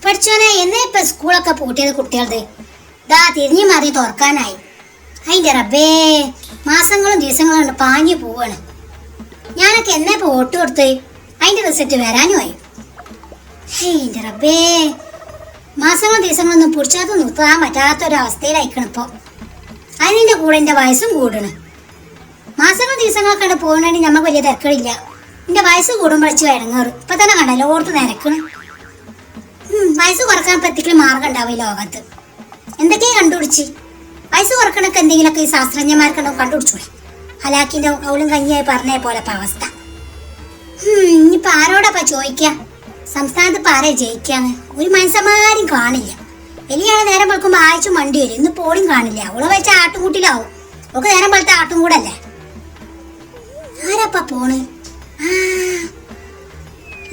പഠിച്ചോനെ എന്നേ ഇപ്പൊ സ്കൂളൊക്കെ പൂട്ടിയത് കുട്ടികളത് ദാ തിരിഞ്ഞു മാറി തുറക്കാനായി. അതിന്റെ റബ്ബേ, മാസങ്ങളും ദിവസങ്ങളും പാഞ്ഞു പോവാണ്. ഞാനൊക്കെ എന്നെ ഇപ്പൊ വോട്ട് കൊടുത്ത് അതിന്റെ റിസൾട്ട് വരാനുമായി. അതിന്റെ റബ്ബേ, മാസങ്ങളും ദിവസങ്ങളൊന്നും പിടിച്ചാത്ത നിർത്താൻ പറ്റാത്തൊരവസ്ഥയിലായിക്കണം ഇപ്പൊ. അതിന്റെ കൂടെ എന്റെ വയസ്സും കൂടണ്. മാസങ്ങളും ദിവസങ്ങളൊക്കെ പോകണമെങ്കിൽ നമുക്ക് വലിയ തിരക്കടില്ല. എന്റെ വയസ്സ് കൂടുമ്പോഴച്ച് ഇടങ്ങാറ്. ഇപ്പൊ തന്നെ കണ്ടല്ലോ ഓർത്ത് നിരക്കണ്. വയസ്സ് കുറക്കാൻ പറ്റിക്കൽ മാർഗം ഉണ്ടാവും ഈ ലോകത്ത്. എന്തൊക്കെയാ കണ്ടുപിടിച്ച് വയസ്സ് കുറക്കണൊക്കെ എന്തെങ്കിലുമൊക്കെ ഈ ശാസ്ത്രജ്ഞന്മാർക്കുണ്ടോ കണ്ടുപിടിച്ചൂടെ? ഹലാക്കിന്റെ അവളും കഞ്ഞിയായി പറഞ്ഞ പോലെ ഇപ്പൊ അവസ്ഥ. ഇനിയിപ്പൊ ആരോടപ്പ ചോദിക്ക? സംസ്ഥാനത്ത് ഇപ്പൊ ആരെ ജയിക്കാന്ന് ഒരു മനുഷ്യന്മാരും കാണില്ല. വലിയാളെ നേരം വെളുക്കുമ്പോ ആഴ്ച വണ്ടി വരും. ഇന്ന് പോളിയും കാണില്ല. അവളെ വെച്ച ആട്ടുംകൂട്ടിലാവും. ഒക്കെ നേരം പോലത്തെ ആട്ടും കൂടല്ലേ. ആരപ്പ പോണ്?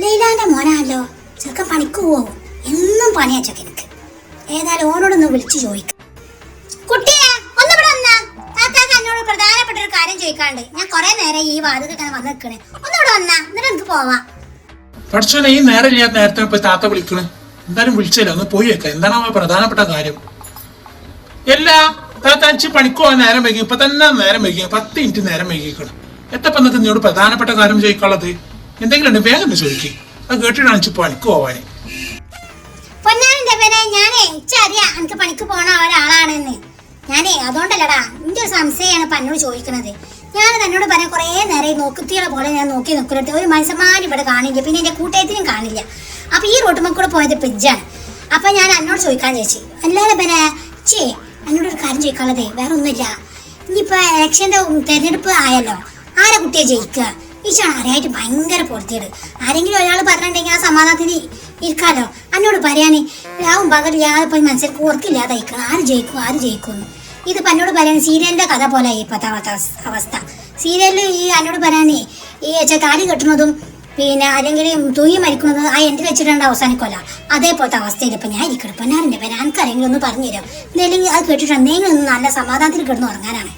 ലൈലാന്റെ മോനാണല്ലോ. ചെറുക്കൻ പണിക്ക് പോവും. എന്നും പണിയാ ചെക്കനക്ക്. ഏതായാലും ഓനോടൊന്ന് വിളിച്ചു ചോദിക്കാം. കുട്ടിയെ ഒന്നിവിടെ വന്നാ. താത്താക്ക് എന്നോട് പ്രധാനപ്പെട്ട ഒരു കാര്യം ചോദിക്കാണ്ട്. ഞാൻ കൊറേ നേരം ഈ വാതിൽ വന്ന് നിൽക്കണേ. ഒന്നിവിടെ വന്നാ, എന്നിട്ട് എനിക്ക് പോവാം. പഠിച്ചോനെ, ഈ നേരത്തെ ഇപ്പൊ താത്ത വിളിക്കണേ. എന്തായാലും വിളിച്ചല്ലോ, ഒന്ന് പോയി വെക്ക. എന്താണ് പ്രധാനപ്പെട്ട കാര്യം? എല്ലാ താത്ത പണിക്ക് പോകാൻ നേരം വൈകി. ഇപ്പൊ തന്നെ നേരം വൈകി. 10 മിനിറ്റ് നേരം വൈകിക്കണം. എത്തപ്പോ എന്നിട്ട് നിന്നോട് പ്രധാനപ്പെട്ട കാര്യം ചോദിക്കാനുള്ളത് എന്തെങ്കിലും ഉണ്ട്? വേഗം ചോദിക്കും. അത് കേട്ടിട്ടാണ് പണിക്ക് പോവാന്. ഞാനേ ഇച്ചറിയാ എനിക്ക് പണിക്ക് പോണ ഒരാളാണെന്ന്. ഞാനേ അതുകൊണ്ടല്ലടാ, എന്റെ ഒരു സംശയമാണ് ഇപ്പൊ എന്നോട് ചോദിക്കണത്. ഞാൻ തന്നോട് പറയാൻ കുറെ നേരം നോക്കുത്തികളെ പോലെ ഞാൻ നോക്കി നിൽക്കുന്നിട്ട് ഒരു മനുഷ്യന്മാരും ഇവിടെ കാണില്ല. പിന്നെ എന്റെ കൂട്ടയത്തിനും കാണില്ല. അപ്പൊ ഈ റോട്ടുമ്മ കൂടെ പോയത് പിജ്ജാണ്. അപ്പൊ ഞാൻ എന്നോട് ചോദിക്കാൻ ചോദിച്ചു. അല്ലാതെ പിന്നെ ചേ എന്നോടൊരു കാര്യം ചോദിക്കാനുള്ളതേ വേറെ ഒന്നുമില്ല. ഇനിയിപ്പോ ഇലക്ഷന്റെ തെരഞ്ഞെടുപ്പ് ആയല്ലോ. ആരെ കുട്ടിയെ ജയിക്കുക? ഈശാണ് ആരെയായിട്ട് ഭയങ്കര പൊറുത്തിയത്. ആരെങ്കിലും ഒരാൾ പറഞ്ഞിട്ടുണ്ടെങ്കിൽ ആ സമാധാനത്തിന് ഇരിക്കാലോ. എന്നോട് പറയാന് രാവും പകലില്ലാതെ പോയി മനുഷ്യർക്ക് ഓർക്കില്ലാതെ അയക്കണം. ആര് ജയിക്കുമെന്ന്. ഇതിപ്പോ എന്നോട് പറയാൻ സീരിയലിന്റെ കഥ പോലെ ഇപ്പത്തെ അവസ്ഥ. സീരിയലിൽ ഈ എന്നോട് പറയാനേ ഈ താലി കെട്ടുന്നതും പിന്നെ അല്ലെങ്കിൽ തൂങ്ങി മരിക്കുന്നതും ആ എന്റെ വെച്ചിട്ടുണ്ട് അവസാനിക്കല്ല. അതേപോലത്തെ അവസ്ഥയിൽ ഇപ്പൊ ഞാൻ ഇരിക്കണം. ഇപ്പൊ ഞാൻ എനിക്കറിയെങ്കിലും ഒന്ന് പറഞ്ഞു തരാം. എന്തെങ്കിലും അത് കേട്ടിട്ട് എന്തെങ്കിലും ഒന്ന് നല്ല സമാധാനത്തിൽ കിടന്ന് ഉറങ്ങാനാണ്.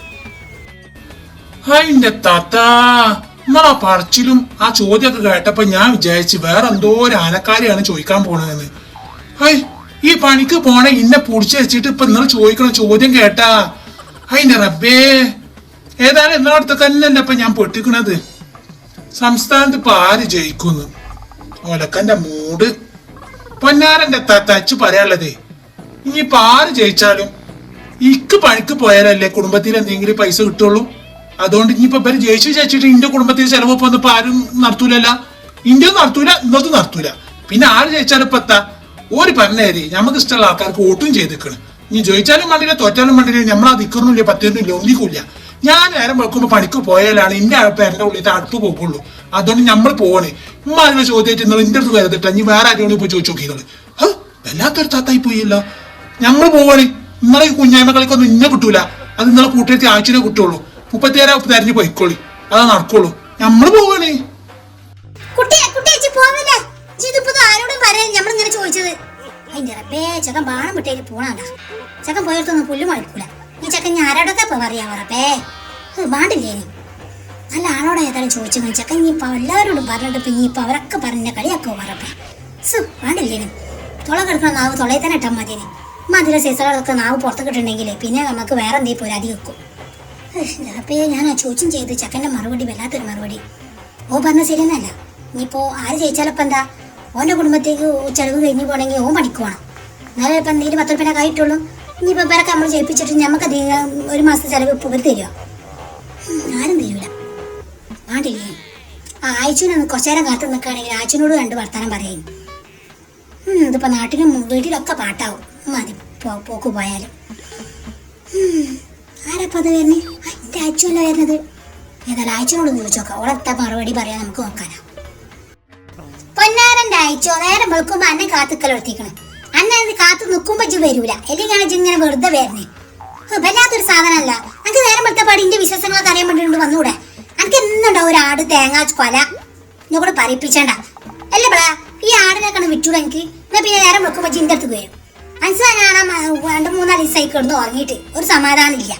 നമ്മളാ പറച്ചിലും ആ ചോദ്യമൊക്കെ കേട്ടപ്പോ ഞാൻ വിചാരിച്ചു വേറെ എന്തോ ഒരു ആനക്കാരിയാണ് ചോദിക്കാൻ പോണതെന്ന്. ഈ പണിക്ക് പോണ ഇന്നെ പൊടിച്ചു വെച്ചിട്ട് ഇപ്പൊ നിങ്ങൾ ചോദിക്കണ ചോദ്യം കേട്ടാ അതിന്റെ റബ്ബേ. ഏതായാലും എന്നോടത്ത് തന്നെയല്ല ഇപ്പൊ ഞാൻ പൊട്ടിക്കണത്. സംസ്ഥാനത്ത് ഇപ്പൊ ആര് ജയിക്കുന്നു? ഒലക്കന്റെ മൂട്. പൊന്നാരന്റെ തച്ചു പറയാനുള്ളതേ, ഇനിയിപ്പൊ ആര് ജയിച്ചാലും ഇക്ക് പണിക്ക് പോയാലല്ലേ കുടുംബത്തിൽ എന്തെങ്കിലും പൈസ കിട്ടുള്ളൂ. അതുകൊണ്ട് ഇനിയിപ്പോ ഇവര് ജയിച്ചിട്ട് ഇന്റെ കുടുംബത്തിൽ ചെലവ് ഇപ്പൊ ആരും നടത്തൂലല്ല. ഇന്ത്യ നടത്തൂല, ഇന്നത്തെ നടത്തൂല. പിന്നെ ആര് ജയിച്ചാലും ഇപ്പൊ എത്താ ഓര് പറഞ്ഞേരി നമുക്ക് ഇഷ്ടമുള്ള ആൾക്കാർക്ക് വോട്ടും ചെയ്തിക്കണം. ഇനി ജയിച്ചാലും മണ്ടില്ല തോറ്റാലും മണ്ടില്ല. നമ്മളാ ദിക്കറിനില്ല, പറ്റൊന്നുമില്ല, ഒന്നിക്കൂല്ല. ഞാൻ നേരം വെക്കുമ്പോ പണിക്ക് പോയാലാണ് എന്റെ പേരന്റെ ഉള്ളിൽ അടുപ്പ് പോകുള്ളൂ. അതുകൊണ്ട് നമ്മൾ പോകണേ. ഉമ്മ അതിനെ ചോദ്യമായിട്ട് നിങ്ങൾ എന്റെ അടുത്ത് കരുതിട്ട ഇനി വേറെ ആരെങ്കിലും പോയി ചോദിച്ചു നോക്കികള്. വല്ലാത്തൊരു താത്തായി പോയില്ല. നമ്മൾ പോവാണേ. നിങ്ങളെ ഈ കുഞ്ഞായ്മ കളിക്കൊന്നും ഇന്നെ കിട്ടൂല. അത് നിങ്ങളെ കൂട്ടിയെത്തി ആഴ്ചനെ കിട്ടുള്ളൂ. 37 തെരഞ്ഞു പോയിക്കോളി, അതാ നടക്കുള്ളൂ. നമ്മള് പോവാണേ. ആരോടും പറയാൻ നമ്മളിങ്ങനെ ചോദിച്ചത്. അതിന്റെ റബ്ബേ, ചക്കൻ ബാണം വിട്ടേക്ക് പോണാണ്ടാ. ചക്കൻ പോയിടത്തൊന്നും പുല്ല് മഴക്കൂല. ഈ ചക്കൻ ഞാൻ ആരോടൊക്കെ പറയാ റബ്ബേ. ബാണ്ടില്ലേ നല്ല ആളോടെ ഏതായാലും ചോദിച്ചു. ചക്കൻ ഇനിയിപ്പോ എല്ലാവരോടും പറഞ്ഞിട്ട് പിന്നെ ഇപ്പൊ അവരൊക്കെ പറഞ്ഞ കളിയാക്കോ പറപ്പേ. ബാണ്ടില്ലേനും തുള കിടക്കണ നാവ് തുളയിൽ തന്നെ ഇട്ടാൽ മതിയേനെ. അതിലെ സീസണൊക്കെ നാവ് പുറത്ത് കിട്ടുന്നുണ്ടെങ്കിൽ പിന്നെ നമുക്ക് വേറെ എന്തെങ്കിലും പോരാതി വെക്കും. അപ്പേ ഞാൻ ആ ചോദ്യം ചെയ്ത് ചക്കൻ്റെ മറുപടി വല്ലാത്തൊരു മറുപടി. ഓ പറഞ്ഞ ശരിയെന്നല്ല. ഇനിയിപ്പോ ആര് ജയിച്ചാലപ്പോ എന്താ? ഓൻ്റെ കുടുംബത്തേക്ക് ചെലവ് കഴിഞ്ഞ് പോകണമെങ്കിൽ ഓൻ പണിക്കുവാണ്. എന്നാലും ഇപ്പം എന്തെങ്കിലും 10 രൂപ ആയിട്ടുള്ളൂ. ഇനിയിപ്പോൾ ഇവരൊക്കെ നമ്മൾ ജയിപ്പിച്ചിട്ട് നമുക്ക് ഒരു മാസത്തെ ചെലവ് ഇപ്പോൾ ഇവർ തരുമോ? ആരും തരൂല. വേണ്ടില്ലേ? ആഴ്ചനൊന്ന് കുറച്ചു നേരം കാത്തു നിൽക്കുകയാണെങ്കിൽ ആഴ്ചനോട് കണ്ട് വർത്താനം പറയും. ഇതിപ്പോൾ നാട്ടിലും വീട്ടിലൊക്കെ പാട്ടാവും. മതി പോക്ക് പോയാലും. ആരപ്പ അത് വരുന്നേ? എന്റെ അയച്ചല്ല വരുന്നത്. ഏതായാലും അയച്ചനോടൊന്ന് ചോദിച്ചോക്കാം. ഓളെത്താ മറുപടി പറയാൻ നമുക്ക് നോക്കാനാ. പൊന്നാരന്റെ അയച്ചോ നേരം വെളുക്കുമ്പോ അന്നെ കാത്തുക്കലെടുത്തിക്കണേ. അന്നെ കാത്തു നിൽക്കുമ്പോ ഇജ്ജ് വരൂല. എല്ലാം ഇങ്ങനെ വെറുതെ വരുന്നേ. വല്ലാത്തൊരു സാധനമല്ല. എനിക്ക് നേരം വെളുത്ത പാടി ഇന്റെ വിശ്വാസങ്ങളൊക്കെ അറിയാൻ വേണ്ടിയിട്ട് വന്നൂടെ? എനിക്ക് എന്നുണ്ടാവും ഒരു ആട് തേങ്ങ കൊല എന്നെ കൂടെ പറയിപ്പിച്ചണ്ട. അല്ലേ ബളാ, ഈ ആടിനൊക്കെ വിറ്റൂടെ എനിക്ക്? എന്നാ പിന്നെ നേരം വെളുക്കുമ്പോ ഇന്റെ അടുത്ത് വരും. മനസ്സിലാണ് 2-3 ദിവസമായി കിടന്ന് ഉറങ്ങിയിട്ട് ഒരു സമാധാനം ഇല്ല.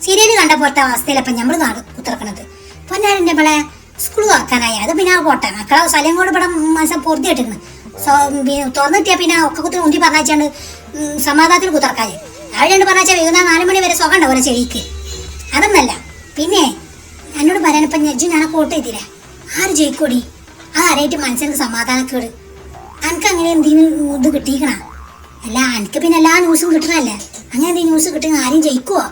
സീരിയല് കണ്ട പോലത്തെ അവസ്ഥയിലപ്പം നമ്മൾ കുത്തിറക്കണത്. പൊന്നാരൻ്റെ നമ്മളെ സ്കൂൾ തുറക്കാനായി. അത് പിന്നെ പോട്ടെ, മക്കളെ സ്ഥലം കൂടെ ഇവിടെ മനസ്സം പൊറുതി ഇട്ടിരുന്നു. തുറന്നിട്ടിയാ പിന്നെ ഒക്കെ കുത്തി ഉന്തി പറഞ്ഞാച്ചാണ്ട് സമാധാനത്തിൽ കുത്തിറക്കാതെ രാവിലെ രണ്ട് പറഞ്ഞാൽ വൈകുന്നേരം 4 മണി വരെ സുഖം ഉണ്ടാവില്ല ചെടിക്ക്. അതൊന്നല്ല. പിന്നെ എന്നോട് പറയാനിപ്പം ഞജ്ജു ഞാനെ കോട്ട് ചെയ്തില്ലേ, ആര് ജയിക്കൂടി? ആരായിട്ട് മനസ്സിന് സമാധാനക്കേട്. എനിക്ക് അങ്ങനെ എന്തെങ്കിലും ഇത് കിട്ടിയിക്കണ? അല്ല എനിക്ക് പിന്നെ എല്ലാ ന്യൂസും കിട്ടണല്ലേ, അങ്ങനെ എന്തെങ്കിലും ന്യൂസ് കിട്ടുന്ന ആരും ജയിക്കുവോ?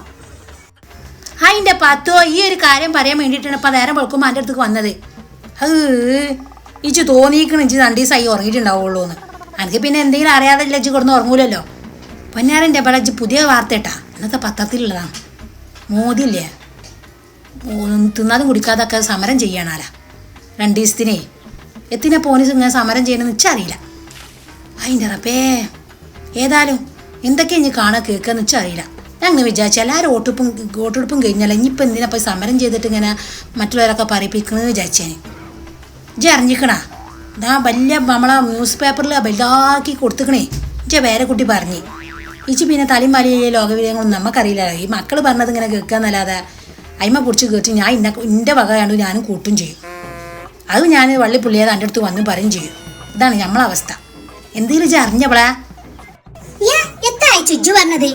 അതിൻ്റെ പത്തോ ഈ ഒരു കാര്യം പറയാൻ വേണ്ടിയിട്ടാണ് ഇപ്പം നേരം വെളുക്കുമ്പോൾ എൻ്റെ അടുത്തേക്ക് വന്നത്. അത് ഇച്ച് തോന്നിയിരിക്കണം ഇച്ച് 2 ദിവസമായി ഉറങ്ങിയിട്ടുണ്ടാവുള്ളൂ എന്ന്. എനിക്ക് പിന്നെ എന്തെങ്കിലും അറിയാതെ ഇല്ല ഇച്ച് കിടന്ന് ഉറങ്ങൂലല്ലോ. പൊന്നാരൻ്റെ ഇവിടെ ഇച്ച് പുതിയ വാർത്ത കേട്ടാ, ഇന്നത്തെ പത്രത്തിലുള്ളതാണ്. മോദിയില്ലേ തിന്നാതും കുടിക്കാതൊക്കെ സമരം ചെയ്യണാല 2 ദിവസത്തിനേ. എത്തിനെ പോലീസ് ഇങ്ങനെ സമരം ചെയ്യണമെന്ന് വെച്ചറിയില്ല. അതിൻ്റെ റബ്ബേ, ഏതായാലും എന്തൊക്കെയാണ് ഇനി കാണാൻ കേൾക്കുകയെന്ന് വെച്ചറിയില്ല. ഞങ്ങൾ വിചാരിച്ചു എല്ലാവരും വോട്ടെടുപ്പും കഴിഞ്ഞാലേ ഇനിയിപ്പോൾ എന്തിനാ സമരം ചെയ്തിട്ട് ഇങ്ങനെ മറ്റുള്ളവരൊക്കെ പറയിപ്പിക്കണമെന്ന് വിചാരിച്ചേന്. ഇജ്ജ് അറിഞ്ഞിക്കണാ ഇതാ വലിയ നമ്മളെ ന്യൂസ് പേപ്പറിൽ വലുതാക്കി കൊടുത്തിക്കണേ. ഇജ്ജ വേറെ കുട്ടി പറഞ്ഞ് ഇച്ചി പിന്നെ തലയും വലിയ ലോകവിധങ്ങളൊന്നും നമുക്കറിയില്ല. ഈ മക്കൾ പറഞ്ഞത് ഇങ്ങനെ കേൾക്കാന്നല്ലാതെ അയിമ പൊടിച്ച് കേട്ട് ഞാൻ എൻ്റെ വകയാണ്ട് ഞാനും കൂട്ടും ചെയ്യും. അത് ഞാൻ വള്ളിപ്പുള്ളിയത് എൻ്റെ അടുത്ത് വന്ന് പറയും ചെയ്യും. ഇതാണ് നമ്മളെ അവസ്ഥ. എന്തെങ്കിലും ഇജ്ജ് അറിഞ്ഞവളാ? എത്തായി ചുജു പറഞ്ഞത്?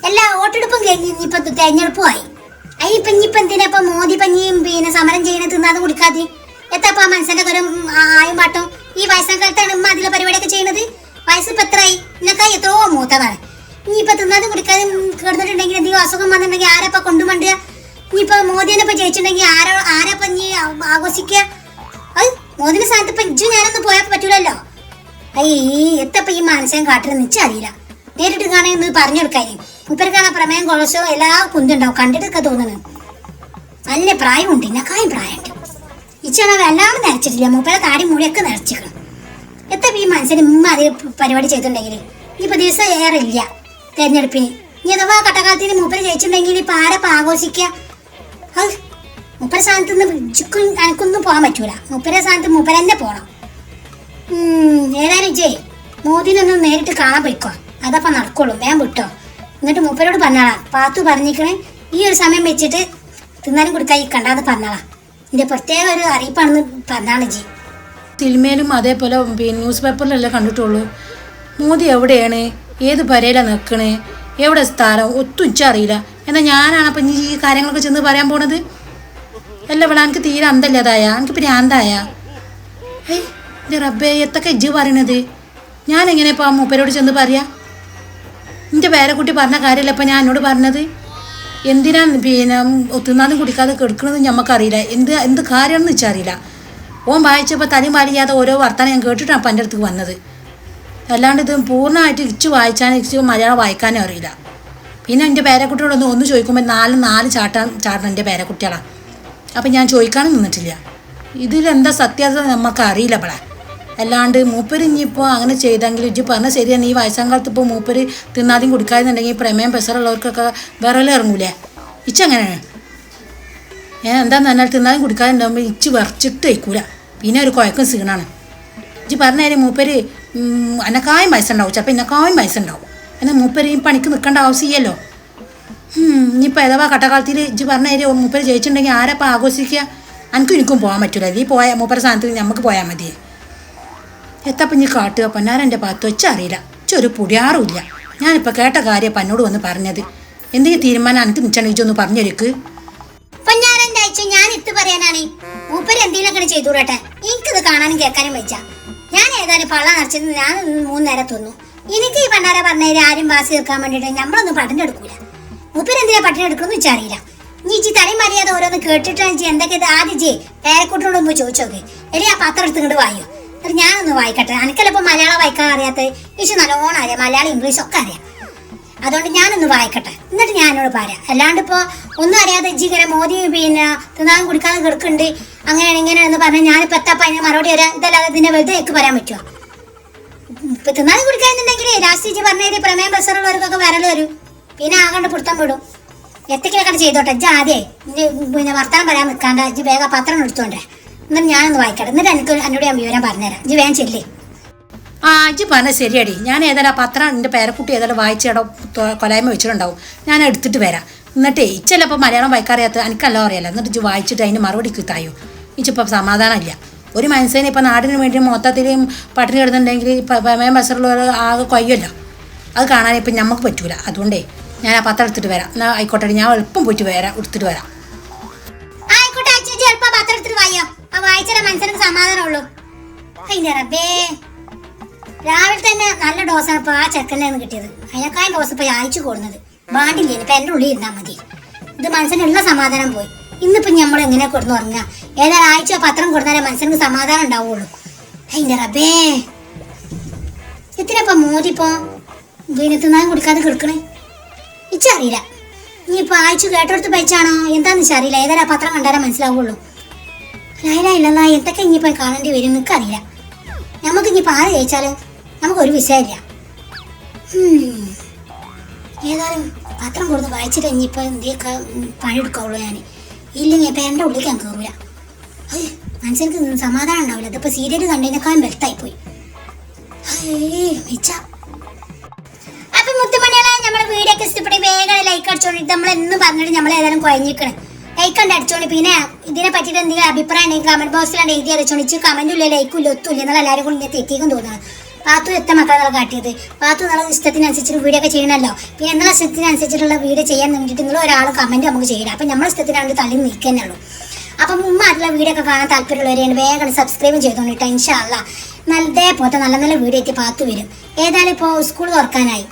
എല്ലാ വോട്ടെടുപ്പും കഴിഞ്ഞ് ഇനിയിപ്പൊ തെരഞ്ഞെടുപ്പുമായി. ഇനിയിപ്പൊ എന്തിനാ ഇപ്പൊ മോദി പഞ്ഞിയും പിന്നെ സമരം ചെയ്യണ തിന്നാതെ കുടിക്കാതെ? എത്താപ്പ മനസ്സിന്റെ ഒരു ആയും പാട്ടും ഈ വയസ്സാക്കാലത്താണ് ഉമ്മ അതിലെ പരിപാടിയൊക്കെ ചെയ്യണത്. വയസ്സ് ഇപ്പൊ എത്രയായി? എന്നെക്കായി എത്രയോ മൂത്തതാണ്. ഇനിയിപ്പൊ തിന്നാതെ കുടിക്കാതെ കിടന്നിട്ടുണ്ടെങ്കിൽ എന്തെങ്കിലും അസുഖം വന്നിട്ടുണ്ടെങ്കിൽ ആരപ്പ കൊണ്ടുമണ്ടുക? ഇനിയിപ്പൊ മോദിനെ ഇപ്പൊ ജയിച്ചിട്ടുണ്ടെങ്കിൽ ആരപ്പ ഇനി ആഘോഷിക്കുക? അത് മോദിന്റെ സ്ഥാനത്ത് ഇപ്പൊ ഇജ്ജു ഞാനൊന്നും പോയാൽ പറ്റൂലല്ലോ. എത്തപ്പ ഈ മനസ്സിനെ കാട്ടിലെന്ന് വെച്ചറിയില്ല. നേരിട്ട് കാണാൻ പറഞ്ഞെടുക്കാനേ മുപ്പര് കാണാൻ പ്രമേയം കൊളസോ എല്ലാ കുന്തുണ്ടാവും. കണ്ടിട്ടൊക്കെ തോന്നുന്നു നല്ല പ്രായമുണ്ട്, എന്നെക്കായും പ്രായമുണ്ട്. ഇച്ചാണോ വല്ലാതെ നിറച്ചിട്ടില്ല, മൂപ്പരെ താടി മൂടിയൊക്കെ നിറച്ചിക്കണം. എത്തപ്പ ഈ മനസ്സിന് അതേ പരിപാടി ചെയ്തിട്ടുണ്ടെങ്കിൽ ഇനിയിപ്പോ ദിവസം ഏറെ ഇല്ല തെരഞ്ഞെടുപ്പിന്. ഇനി അഥവാ കട്ടക്കാലത്തിന് മൂപ്പര് ജയിച്ചിട്ടുണ്ടെങ്കിൽ ഇപ്പൊ ആരപ്പ ആഘോഷിക്കുക? അത് മൂപ്പര സ്ഥാനത്ത് നിന്ന് എനിക്കൊന്നും പോകാൻ പറ്റൂല. മൂപ്പര സ്ഥാനത്ത് മൂപ്പര തന്നെ പോണം. ഏതായാലും ജയ് മോദിനൊന്നും നേരിട്ട് കാണാൻ പോയിക്കോ, അതപ്പ നടക്കുള്ളൂ. വേഗം വിട്ടോ. എന്നിട്ട് മൂപ്പരോട് പറഞ്ഞാളാ പാത്തു പറഞ്ഞിക്കണേ ഈ ഒരു സമയം വെച്ചിട്ട് തിന്നാനും കൊടുക്കാൻ കണ്ടാന്ന് പറഞ്ഞാളാ. എന്റെ പ്രത്യേക ഒരു അറിയിപ്പാണെന്ന് പറഞ്ഞാണ് ജി. സിനിമയിലും അതേപോലെ ന്യൂസ് പേപ്പറിലല്ലേ കണ്ടിട്ടുള്ളൂ. മോദി എവിടെയാണ്, ഏത് പരയിലാണ് നിൽക്കണേ, എവിടെ സ്ഥാനം ഒത്തും ഇച്ചറിയില്ല. എന്നാൽ ഞാനാണപ്പം ഇനി ഈ കാര്യങ്ങളൊക്കെ ചെന്ന് പറയാൻ പോണത്? അല്ല ഇവിടെ എനിക്ക് തീരെ അന്തല്ലാതായ, എനിക്ക് പ്രാന്തായ. എൻ്റെ റബ്ബേ, എത്തൊക്കെ ഇജ്ജ് പറയണത്? ഞാനെങ്ങനെ ഇപ്പം ആ മൂപ്പരോട് ചെന്ന് പറയാ? എൻ്റെ പേരക്കുട്ടി പറഞ്ഞ കാര്യമല്ല ഇപ്പം ഞാൻ എന്നോട് പറഞ്ഞത്. എന്തിനാണ് പിന്നെ തിന്നാനും കുടിക്കാതെ കെടുക്കണമെന്ന് ഞമ്മക്കറിയില്ല. എന്ത് കാര്യമാണെന്ന് വെച്ചറിയില്ല. ഓൻ വായിച്ചപ്പോൾ തലയും വാലിയാതെ ഓരോ വർത്തമാനം ഞാൻ കേട്ടിട്ടാണ് അപ്പം എൻ്റെ അടുത്ത് വന്നത്. അല്ലാണ്ട് ഇത് പൂർണ്ണമായിട്ട് ഇച്ച് വായിച്ചാൽ മലയാളം വായിക്കാനും അറിയില്ല. പിന്നെ എൻ്റെ പേരക്കുട്ടിയോടൊന്ന് ഒന്ന് ചോദിക്കുമ്പോൾ നാല് ചാടണം എൻ്റെ പേരക്കുട്ടികളാണ്. അപ്പം ഞാൻ ചോദിക്കാനും നിന്നിട്ടില്ല. ഇതിലെന്താ സത്യത നമുക്ക് അറിയില്ല ഇവിടെ. അല്ലാണ്ട് മൂപ്പര് ഇനിയിപ്പോൾ അങ്ങനെ ചെയ്തെങ്കിൽ ഇജ്ജ് പറഞ്ഞാൽ ശരിയാണ്. ഈ വയസ്സാം കാലത്ത് ഇപ്പോൾ മൂപ്പര് തിന്നാതെയും കുടിക്കാതെന്നുണ്ടെങ്കിൽ പ്രമേയം പ്രഷറുള്ളവർക്കൊക്കെ വിറല് ഇറങ്ങൂലേ? ഇച്ചങ്ങനെയാണ്. എന്താന്ന് പറഞ്ഞാൽ തിന്നാതെയും കുടിക്കാതെ ഉണ്ടാകുമ്പോൾ ഇച്ച് വിറച്ചിട്ട് വയ്ക്കൂല. പിന്നെ ഒരു കുഴക്കും സീണാണ്. ഇജ്ജ് പറഞ്ഞാൽ മൂപ്പര് എന്നെക്കായും വയസ്സുണ്ടാവും, ചിലപ്പോൾ എന്നെക്കായും വയസ്സുണ്ടാവും. എന്നാൽ മൂപ്പര് ഈ പണിക്ക് നിൽക്കേണ്ട ആവശ്യമില്ലല്ലോ. ഇനിയിപ്പോൾ ഏതാ കട്ടക്കാലത്തിൽ ഇജ്ജ് പറഞ്ഞ മൂപ്പര് ജയിച്ചിട്ടുണ്ടെങ്കിൽ ആരപ്പം ആഘോഷിക്കുക? എനിക്കും പോകാൻ പറ്റില്ല. ഈ മൂപ്പര സ്ഥാനത്ത് നമുക്ക് പോയാൽ മതിയേ. എത്തപ്പം ഇനി കാട്ടുക പൊന്നാരൻ്റെ ഭാഗത്ത് വെച്ചറിയില്ല. ഒരു പുടിയാറുമില്ല. ഞാനിപ്പോൾ കേട്ട കാര്യം പന്നോട് വന്ന് പറഞ്ഞത്. എന്തെങ്കിലും തീരുമാനം എനിക്ക് നിൽച്ചണെങ്കിൽ ഇജ്ജൊന്ന് പറഞ്ഞെടുക്ക്. പൊന്നാരൻ്റെ അയച്ചു ഞാൻ ഇട്ട് പറയാനാണ്. മൂപ്പര് എന്തെങ്കിലുമൊക്കെ ചെയ്തൂടട്ടെ, എനിക്കിത് കാണാനും കേൾക്കാനും വെച്ച. ഞാൻ ഏതായാലും പള്ള നിറച്ചത് ഞാൻ 3 നേരം തിന്നു. എനിക്ക് ഈ പണ്ടാര പറഞ്ഞേര് ആരും വാസി തീർക്കാൻ വേണ്ടിയിട്ട് നമ്മളൊന്നും പട്ടിണി എടുക്കൂല. മൂപ്പര് എന്തിനാ പട്ടിണി എടുക്കണമെന്ന് വെച്ചറിയില്ല. നീ ഇച്ചി തലയും മറിയാതെ ഓരോന്ന് കേട്ടിട്ടാണ് എന്തൊക്കെ ആദ്യം ജി പേരക്കുട്ടിനോട് പോയി ചോദിച്ചോക്കെ. എടി ആ പത്രം എടുത്തുകൊണ്ട് വായോ, എന്നിട്ട് ഞാനൊന്ന് വായിക്കട്ടെ. എനിക്കല്ലപ്പോൾ മലയാളം വായിക്കാൻ അറിയാത്ത ഇച്ചി നല്ലോണം അറിയാം, മലയാളം ഇംഗ്ലീഷ് ഒക്കെ അറിയാം. അതുകൊണ്ട് ഞാനൊന്ന് വായിക്കട്ടെ, എന്നിട്ട് ഞാനോട് പറയാം. അല്ലാണ്ട് ഇപ്പോൾ ഒന്നും അറിയാതെ ഇജ്ജി ഇങ്ങനെ മോദി പിന്നെ തിന്നാൻ കുടിക്കാതെ കിടക്കുന്നുണ്ട് അങ്ങനെയാണ് ഇങ്ങനെയാണെന്ന് പറഞ്ഞാൽ ഞാനിപ്പോൾ എത്താപ്പം അതിന് മറുപടി വരാം. ഇതല്ലാതെ ഇതിനെ വെറുതെ എനിക്ക് പറയാൻ പറ്റുമോ? ഇപ്പം തിന്നാൻ കുടിക്കാന്നുണ്ടെങ്കിൽ രാഷ്ട്രീയ പറഞ്ഞ പ്രമേയം പ്രഷറുള്ളവർക്കൊക്കെ വരൽ വരും. പിന്നെ ആകണ്ട് പിടുത്തം വിടും. എത്തിക്കൊക്കെ ചെയ്തോട്ടെ. ഇജ്ജ് ആദ്യേ പിന്നെ വർത്തമാനം പറയാൻ നിൽക്കാണ്ട് ഇജ്ജ് വേഗം പത്രം എടുത്തോണ്ടേ. എന്നിട്ട് ഞാനൊന്ന് വായിക്കട്ടെ, എന്നിട്ട് എന്നോട് ഞാൻ വിവരം പറഞ്ഞുതരാം. ഇജ്ജ് വേഗം ചെല്ലേ. ഇജ്ജ് പറഞ്ഞത് ശരിയടി. ഞാൻ ഏതായാലും ആ പത്രം എൻ്റെ പേരക്കുട്ടി ഏതായാലും വായിച്ചിടോ കൊലായ്മ വെച്ചിട്ടുണ്ടാവും. ഞാൻ എടുത്തിട്ട് വരാം. എന്നിട്ടേ ഇച്ചല്ലപ്പോൾ മലയാളം വായിക്കാറിയാത്ത എനിക്കെല്ലാം അറിയാലോ. എന്നിട്ട് ഇജ്ജ് വായിച്ചിട്ട് അതിന് മറുപടി കിട്ടായോ? ഇച്ചിപ്പോൾ സമാധാനമില്ല. ഒരു മനുഷ്യന് ഇപ്പം നാടിന് വേണ്ടി മൊത്തത്തിലും പട്ടിണി കിടന്നുണ്ടെങ്കിൽ മേം ബസറുള്ള ആകെ കൊയ്യല്ലോ. അത് കാണാൻ ഇപ്പം നമുക്ക് പറ്റൂല. അതുകൊണ്ടേ ഞാൻ ആ പത്രം എടുത്തിട്ട് വരാം. എന്നാൽ ആയിക്കോട്ടെ, ഞാൻ എളുപ്പം പോയിട്ട് വരാം, എടുത്തിട്ട് വരാം. ആയിക്കോട്ടെ ചേച്ചി, എളുപ്പം പത്രം എടുത്തിട്ട് വായോ. ആ വായിച്ചാലേ മനസ്സിനൊക്കെ സമാധാനമുള്ളൂ. അതിന്റെ റബ്ബേ, രാവിലെ തന്നെ നല്ല ഡോസാണ് ഇപ്പൊ ആ ചെക്കനാണ് കിട്ടിയത്. അതിനേക്കാളും ഡോസ് ഇപ്പൊ അയച്ചു കൊടുക്കുന്നത് ബാണ്ടില്ലേ. ഇപ്പൊ എന്റെ ഉള്ളിൽ ഇരുന്നാൽ മതി. ഇത് മനസ്സിനുള്ള സമാധാനം പോയി. ഇന്നിപ്പോ നമ്മൾ എങ്ങനെ കൊടുന്ന് ഉറങ്ങുക? ഏതായാലും ആഴ്ച പത്രം കൊടുത്താലേ മനസ്സിന് സമാധാനം ഉണ്ടാവുള്ളൂ. അതിന്റെ റബ്ബേ, എത്തിനപ്പ മോദിപ്പോ പിന്നെ തിന്നാൻ കുടിക്കാതെ കിടക്കണേ? ഇച്ചറിയില്ല. ഇനിയിപ്പോ ആഴ്ച കേട്ടെടുത്ത് പയച്ചാണോ എന്താന്ന് വെച്ചറിയില്ല. ഏതായാലും ആ പത്രം കണ്ടാലേ മനസ്സിലാവുള്ളൂ. ഇല്ലല്ല, എന്തൊക്കെ ഇനിയിപ്പോ കാണേണ്ടി വരും എനിക്കറിയില്ല. നമുക്ക് ഇനിയിപ്പോ ആര് ജയിച്ചാലും നമുക്കൊരു വിഷയമില്ല. ഏതായാലും പത്രം കൊടുത്ത് വായിച്ചിട്ട് ഇനിയിപ്പോൾ എന്തൊക്കെ പണിയെടുക്കാവുള്ളൂ. ഞാൻ ഇല്ലെങ്കിൽ ഇപ്പം എൻ്റെ ഉള്ളിലേക്ക് ഞാൻ കയറൂല. മനസ്സിലേക്ക് സമാധാനം ഉണ്ടാവില്ല. ഇതിപ്പോൾ സീരിയൽ കണ്ടതിനേക്കാളും ബെൽത്തായിപ്പോയി. അപ്പം മുത്തുമണികളെ, നമ്മുടെ വീഡിയോ ഒക്കെ ഇഷ്ടപ്പെട്ട് വേഗം ലൈക്ക് അടിച്ചോണ്ടിട്ട് നമ്മളെന്ന് പറഞ്ഞിട്ട് നമ്മൾ ഏതായാലും കുഴഞ്ഞിക്കണം. ലൈക്ക് കണ്ട് അടിച്ചോണ്ട്. പിന്നെ ഇതിനെ പറ്റിയിട്ട് എന്തെങ്കിലും അഭിപ്രായം ഉണ്ടെങ്കിൽ കമന്റ് ബോക്സിലാണ് എഴുതി അറിയിച്ചോണ്ട്. കമന്റും ഇല്ല, ലൈക്കും ഇല്ല, ഒത്തും ഇല്ല. എന്നാൽ എല്ലാവരും കൂടി ഇങ്ങനെ തെറ്റിക്കും തോന്നുന്നത്. പാത്തു എത്ര മക്കളെ കാട്ടിയത്. പാത്തു നമ്മളെ ഇഷ്ടത്തിനനുസരിച്ചിട്ട് വീഡിയോ ഒക്കെ ചെയ്യണമല്ലോ. പിന്നെ നമ്മളെ ഇഷ്ടത്തിനനുസരിച്ചിട്ടുള്ള വീഡിയോ ചെയ്യാൻ വേണ്ടിയിട്ട് നിങ്ങൾ ഒരാൾ കമന്റ് നമുക്ക് ചെയ്യണം. അപ്പം നമ്മളെ ഇഷ്ടത്തിനാണ് തള്ളി നിൽക്കുന്നേ ഉള്ളൂ. അപ്പം മുമ്പായിട്ടുള്ള വീഡിയോ ഒക്കെ കാണാൻ താല്പര്യമുള്ളവരെയാണ് വേഗം സബ്സ്ക്രൈബ് ചെയ്തോണ്ടിട്ട്. ഇൻഷാ അല്ലാഹ് നല്ലതേപോലത്തെ നല്ല നല്ല വീഡിയോ ആയിട്ട് പാത്തു വരും. ഏതായാലും ഇപ്പോൾ സ്കൂൾ തുറക്കാനായി.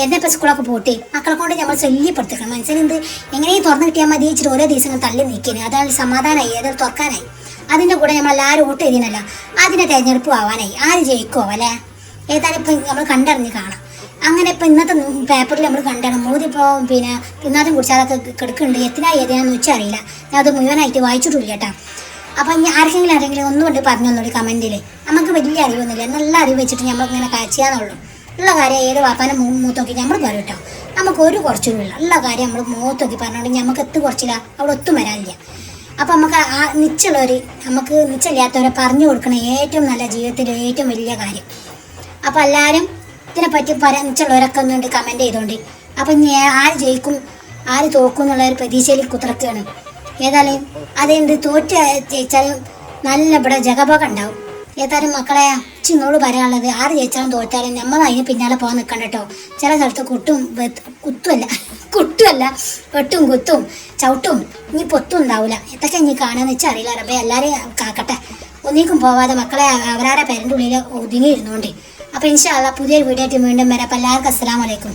എന്നിപ്പോൾ സ്കൂളൊക്കെ പോട്ടെ മക്കളെ കൊണ്ട് നമ്മൾ ശല്യപ്പെടുത്തിക്കണം. മനസ്സിലെന്ത് എങ്ങനെയും തുറന്നു കിട്ടിയാൽ മതി ഇച്ചിരി ഓരോ ദിവസങ്ങൾ തള്ളി നിൽക്കുന്നത്. അതാണ് സമാധാനമായി. ഏതായാലും തുറക്കാനായി. അതിൻ്റെ കൂടെ നമ്മളെല്ലാവരും വോട്ട് ചെയ്തിനല്ല. അതിൻ്റെ തിരഞ്ഞെടുപ്പ് ആവാനായി. ആര് ജയിക്കുമോ അല്ലേ? ഏതായാലും ഇപ്പം നമ്മൾ കണ്ടറിഞ്ഞ് കാണാം. അങ്ങനെ ഇപ്പം ഇന്നത്തെ പേപ്പറിൽ നമ്മൾ കണ്ടാണ് മോദി ഇപ്പോൾ പിന്നെ തിന്നാതും കുടിച്ചാലൊക്കെ കിടക്കുന്നുണ്ട്. ഏതിനാന്ന് വെച്ചാൽ അറിയില്ല. ഞാൻ അത് മുഴുവനായിട്ട് വായിച്ചിട്ടില്ല കേട്ടോ. അപ്പം ഇനി ആരെങ്കിലും ഒന്നുകൊണ്ട് പറഞ്ഞു തന്നോളൂ കമൻറ്റിൽ. നമുക്ക് വലിയ അറിവൊന്നുമില്ല. നല്ല അറിവ് വെച്ചിട്ട് നമ്മളിങ്ങനെ ചെയ്യാന്നുള്ളൂ. ഉള്ള കാര്യം ഏത് വാപ്പാനെ മൂത്തോക്കി നമ്മൾ പറയും കേട്ടോ. നമുക്ക് ഒരു കുറച്ചില്ല. ഉള്ള കാര്യം നമ്മൾ മൂത്തോക്കി പറഞ്ഞുകൊണ്ട് നമുക്ക് എത്ത് കുറച്ചില്ല, അവിടെ ഒത്തും വരാനില്ല. അപ്പം നമുക്ക് ആ നിച്ചുള്ളവർ, നമുക്ക് നിച്ചില്ലാത്തവരെ പറഞ്ഞു കൊടുക്കണ ഏറ്റവും നല്ല ജീവിതത്തിലെ ഏറ്റവും വലിയ കാര്യം. അപ്പം എല്ലാവരും ഇതിനെപ്പറ്റി നിച്ചുള്ളവരൊക്കെ ഒന്നുകൊണ്ട് കമൻറ്റ് ചെയ്തോണ്ട്. അപ്പം ഇനി ആര് ജയിക്കും ആര് തോക്കും എന്നുള്ളൊരു പ്രതീക്ഷയിൽ കുതിർക്കുകയാണ്. ഏതായാലും അതെന്ത് തോറ്റ് ജയിച്ചാലും നല്ല ഇവിടെ ജഗബോഗം ഉണ്ടാവും. ഏതായാലും മക്കളെ ചിന്നോട് പറയാനുള്ളത്, ആര് ജയിച്ചാലും തോറ്റാലും നമ്മൾ അതിന് പിന്നാലെ പോകാൻ നിൽക്കണ്ട കേട്ടോ. ചില സ്ഥലത്ത് കുട്ടുമല്ല വെട്ടും കുത്തും ചവിട്ടും ഇനി പൊത്തും ഉണ്ടാവില്ല. എന്തൊക്കെ ഇനി കാണാന്ന് വെച്ചാൽ അറിയില്ല. റബ്ബേ എല്ലാവരെയും കാക്കട്ടെ. ഒന്നിക്കും പോവാതെ മക്കളെ അവരാരെ പേരൻ്റെ ഉള്ളിൽ ഒതുങ്ങി ഇരുന്നോണ്ട്. അപ്പോൾ ഇൻഷാ അല്ലാഹ് പുതിയൊരു വീഡിയോ ആയിട്ട് വീണ്ടും വരാം. അപ്പോൾ എല്ലാവർക്കും അസ്സലാമു അലൈക്കും.